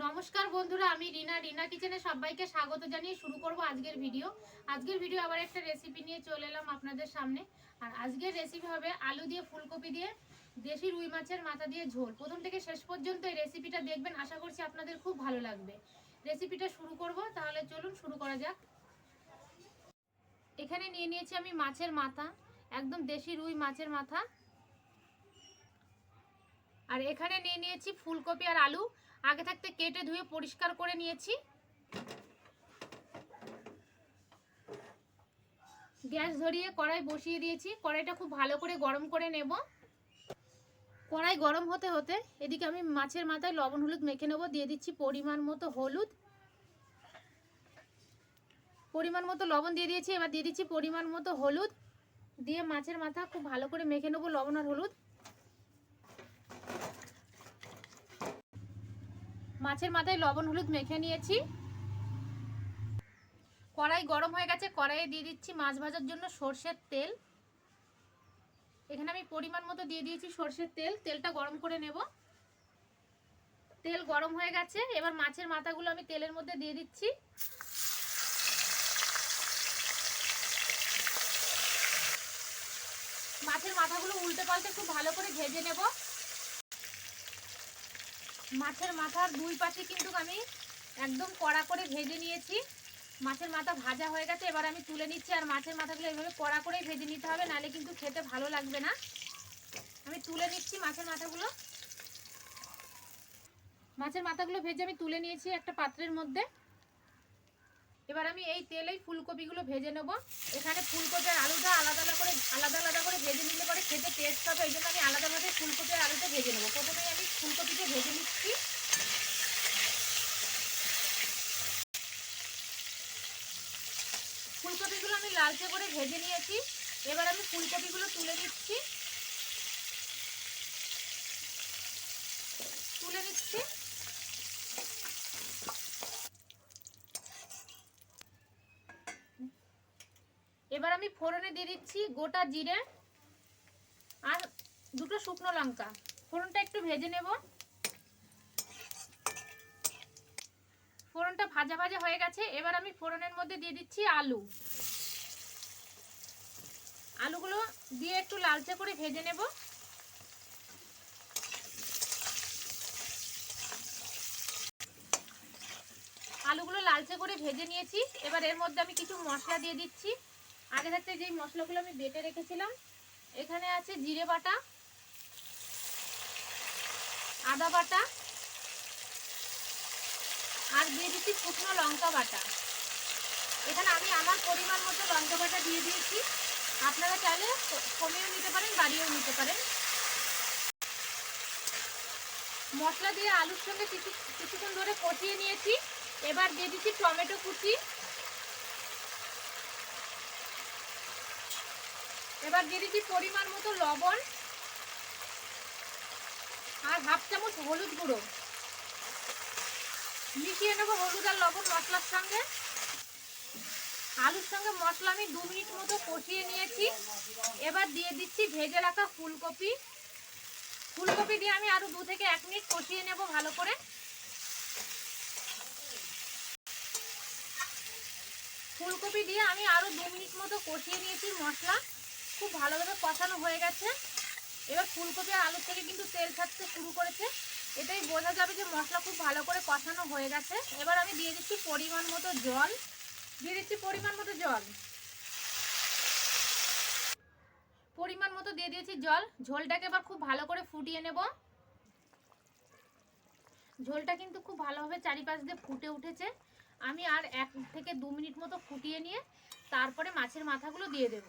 নমস্কার বন্ধুরা, আমি রিনা কিচেনে সবাইকে স্বাগত জানিয়ে শুরু করব আজকের ভিডিও। আবার একটা রেসিপি নিয়ে চলে এলাম আপনাদের সামনে। আর আজকের রেসিপি হবে আলু দিয়ে ফুলকপি দিয়ে দেশি রুই মাছের মাথা দিয়ে ঝোল। প্রথম থেকে শেষ পর্যন্ত এই রেসিপিটা দেখবেন, আশা করছি আপনাদের খুব ভালো লাগবে। রেসিপিটা শুরু করব, তাহলে চলুন শুরু করা যাক। এখানে নিয়ে নিয়েছি আমি মাছের মাথা, একদম দেশি রুই মাছের মাথা। আর এখানে নিয়ে নিয়েছি ফুলকপি আর আলু, আগে থাকতে কেটে ধুয়ে পরিষ্কার করে নিয়েছি। গ্যাস ধরিয়ে কড়াই বসিয়ে দিয়েছি, কড়াইটা খুব ভালো করে গরম করে নেব। কড়াই গরম হতে হতে এদিকে আমি মাছের মাথায় লবণ হলুদ মেখে নেব। দিয়ে দিচ্ছি পরিমাণ মতো হলুদ, পরিমাণ মতো লবণ দিয়ে দিয়েছি। এবার দিয়ে দিচ্ছি পরিমাণ মতো হলুদ, দিয়ে মাছের মাথা খুব ভালো করে মেখে নেব লবণ আর হলুদ। মাছের মাথায় লবণ হলুদ মেখে নিয়েছি। কড়াই গরম হয়ে গেছে, কড়াইয়ে দিয়ে দিচ্ছি মাছ ভাজার জন্য সরষের তেল। এখানে আমি পরিমাণ মতো দিয়ে দিয়েছি সরষের তেল। তেলটা গরম করে নেব। তেল গরম হয়ে গেছে, এবার মাছের মাথাগুলো আমি তেলের মধ্যে দিয়ে দিচ্ছি। মাছের মাথাগুলো উল্টে পাল্টে খুব ভালো করে ভেজে নেব। মাছের মাথার দুই পাশে কিন্তু আমি একদম কড়া করে ভেজে নিয়েছি। মাছের মাথা ভাজা হয়ে গেছে, এবার আমি তুলে নিচ্ছি। আর মাছের মাথাগুলো এইভাবে কড়া করেই ভেজে নিতে হবে, নাহলে কিন্তু খেতে ভালো লাগবে না। আমি তুলে নিচ্ছি মাছের মাথাগুলো। মাছের মাথাগুলো ভেজে আমি তুলে নিয়েছি একটা পাত্রের মধ্যে। এবার আমি এই তেলেই ফুলকপিগুলো ভেজে নেব। এখানে ফুলকপি আর আলুটা আলাদা করে ভেজে নিলে পরে খেতে টেস্ট হবে, এই জন্য আমি আলাদাভাবে ফুলকপি আর আলুটা ভেজে নেব। প্রথমে আমি ফুলকপিকে ভেজে নিচ্ছি। ফুলকপিগুলো আমি লালচে করে ভেজে নিয়েছি। এবার আমি ফুলকপিগুলো তুলে নিচ্ছি। এবার আমি ফোড়নে দিয়ে দিচ্ছি গোটা জিরে আর দুটো শুকনো লঙ্কা। ফোড়নটা একটু ভেজে নেব। ফোড়নটা ভাজা ভাজা হয়ে গেছে, এবার আমি ফোড়নের মধ্যে দিয়ে দিচ্ছি আলু। আলুগুলো দিয়ে একটু লালচে করে ভেজে নেব। আলুগুলো লালচে করে ভেজে নিয়েছি। এবার এর মধ্যে আমি কিছু মশলা দিয়ে দিচ্ছি। আগে থাকতে যেই মশলাগুলো আমি বেটে রেখেছিলাম, এখানে আছে জিরে বাটা, আদা বাটা, আর দিয়ে দিচ্ছি শুকনো লঙ্কা বাটা। এখানে আমি আমার পরিমাণ মতো লঙ্কা বাটা দিয়ে দিয়েছি। আপনারা চাইলে কমিয়েও নিতে পারেন, বাড়িয়েও নিতে পারেন। মশলা দিয়ে আলুর সঙ্গে কিছুক্ষণ ধরে কষিয়ে নিয়েছি। এবার দিয়ে দিচ্ছি টমেটো কুচি। এবার দিয়ে দিচ্ছি পরিমাণ মতো লবণ আর হাফ চামচ হলুদ গুঁড়ো। মিশিয়ে নেব হলুদ আর লবণ মশলার সঙ্গে। আলুর সঙ্গে মশলা আমি 2 মিনিট মতো কষিয়ে নিয়েছি। এবার দিয়ে দিচ্ছি ভেজে রাখা ফুলকপি। ফুলকপি দিয়ে আমি আরো 2 থেকে 1 মিনিট কষিয়ে নেব ভালো করে। ফুলকপি দিয়ে আমি আরো 2 মিনিট মতো কষিয়ে নিয়েছি। মশলা খুব ভালোভাবে কষানো হয়ে গেছে। এবার ফুলকপি আর আলু থেকে কিন্তু তেল ছাড়তে শুরু করেছে, এটাই বোঝা যাবে যে মশলা খুব ভালো করে কষানো হয়ে গেছে। এবার আমি দিয়ে দিচ্ছি পরিমাণ মতো জল। পরিমাণ মতো দিয়ে দিয়েছি জল। ঝোলটাকে এবার খুব ভালো করে ফুটিয়ে নেব। ঝোলটা কিন্তু খুব ভালোভাবে চারিপাশ দিয়ে ফুটে উঠেছে। আমি আর 1 থেকে 2 মিনিট মতো ফুটিয়ে নিয়ে তারপরে মাছের মাথাগুলো দিয়ে দেব।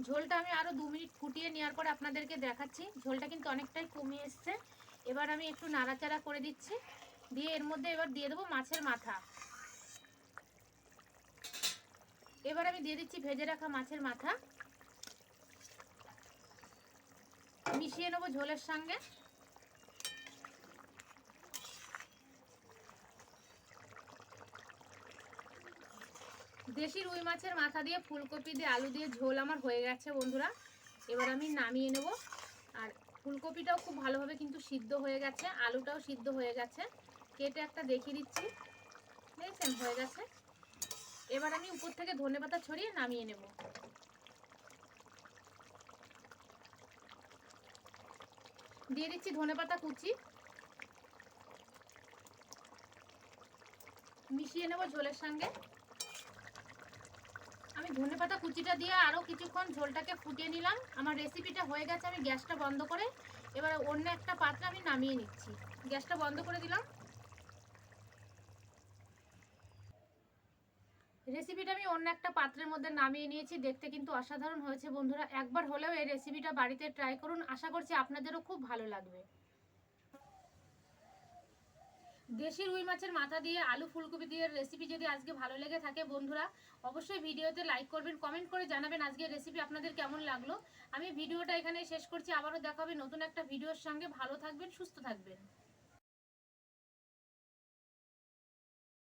ঝোলটা আমি আরো 2 মিনিট ফুটিয়ে নেওয়ার পরে আপনাদেরকে দেখাচ্ছি। ঝোলটা কিন্তু অনেকটাই কমে এসছে। এবার আমি একটু নাড়াচাড়া করে দিচ্ছি, দিয়ে এর মধ্যে এবার দিয়ে দেবো মাছের মাথা। এবার আমি দিয়ে দিচ্ছি ভেজে রাখা মাছের মাথা, মিশিয়ে নেবো ঝোলের সঙ্গে। দেশি রুই মাছের মাথা দিয়ে ফুলকপি দিয়ে আলু দিয়ে ঝোল আমার হয়ে গেছে বন্ধুরা। এবার আমি নামিয়ে নেব। আর ফুলকপিটাও খুব ভালোভাবে কিন্তু সিদ্ধ হয়ে গেছে, আলুটাও সিদ্ধ হয়ে গেছে। কেটে একটা দেখিয়ে দিচ্ছি, দেখছেন হয়ে গেছে। এবার আমি উপর থেকে ধনেপাতা ছড়িয়ে নামিয়ে নেব। দিয়ে দিচ্ছি ধনেপাতা কুচি, মিশিয়ে নেব ঝোলের সঙ্গে। আমি ধনেপাতা কুচিটা দিয়ে আরও কিছুক্ষণ ঝোলটাকে ফুটিয়ে নিলাম। আমার রেসিপিটা হয়ে গেছে, আমি গ্যাসটা বন্ধ করে এবার অন্য একটা পাত্রে আমি নামিয়ে নিচ্ছি। গ্যাসটা বন্ধ করে দিলাম। রেসিপিটা আমি অন্য একটা পাত্রের মধ্যে নামিয়ে নিয়েছি। দেখতে কিন্তু অসাধারণ হয়েছে বন্ধুরা, একবার হলেও এই রেসিপিটা বাড়িতে ট্রাই করুন, আশা করছি আপনাদেরও খুব ভালো লাগবে। দেশি রুই মাছের মাথা দিয়ে আলু ফুলকপি দিয়ে রেসিপি যদি আজকে ভালো লেগে থাকে বন্ধুরা, অবশ্যই ভিডিওতে লাইক করবেন, কমেন্ট করে জানাবেন আজকের রেসিপি আপনাদের কেমন লাগলো। আমি ভিডিওটা এখানে শেষ করছি, আবারও দেখা হবে নতুন একটা ভিডিওর সঙ্গে। ভালো থাকবেন, সুস্থ থাকবেন।